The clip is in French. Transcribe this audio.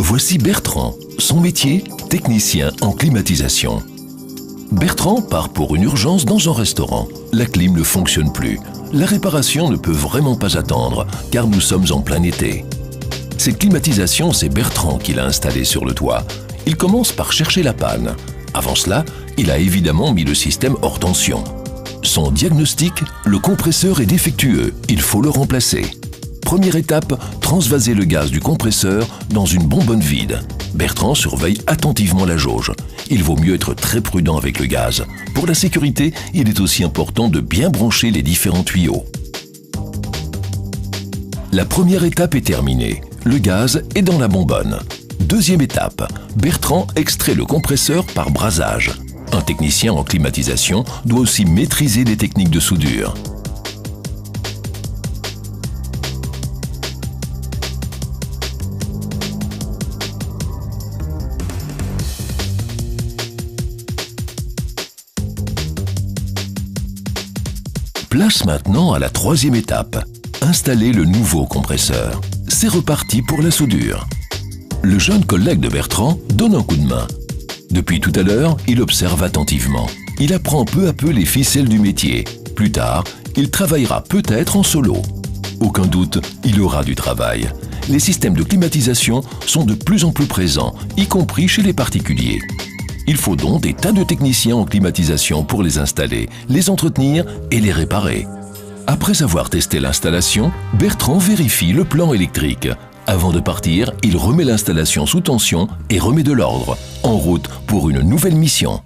Voici Bertrand. Son métier, technicien en climatisation. Bertrand part pour une urgence dans un restaurant. La clim ne fonctionne plus. La réparation ne peut vraiment pas attendre, car nous sommes en plein été. Cette climatisation, c'est Bertrand qui l'a installée sur le toit. Il commence par chercher la panne. Avant cela, il a évidemment mis le système hors tension. Son diagnostic, le compresseur est défectueux, il faut le remplacer. Première étape, transvaser le gaz du compresseur dans une bonbonne vide. Bertrand surveille attentivement la jauge. Il vaut mieux être très prudent avec le gaz. Pour la sécurité, il est aussi important de bien brancher les différents tuyaux. La première étape est terminée. Le gaz est dans la bonbonne. Deuxième étape, Bertrand extrait le compresseur par brasage. Un technicien en climatisation doit aussi maîtriser les techniques de soudure. Place maintenant à la troisième étape, installer le nouveau compresseur. C'est reparti pour la soudure. Le jeune collègue de Bertrand donne un coup de main. Depuis tout à l'heure, il observe attentivement. Il apprend peu à peu les ficelles du métier. Plus tard, il travaillera peut-être en solo. Aucun doute, il aura du travail. Les systèmes de climatisation sont de plus en plus présents, y compris chez les particuliers. Il faut donc des tas de techniciens en climatisation pour les installer, les entretenir et les réparer. Après avoir testé l'installation, Bertrand vérifie le plan électrique. Avant de partir, il remet l'installation sous tension et remet de l'ordre. En route pour une nouvelle mission.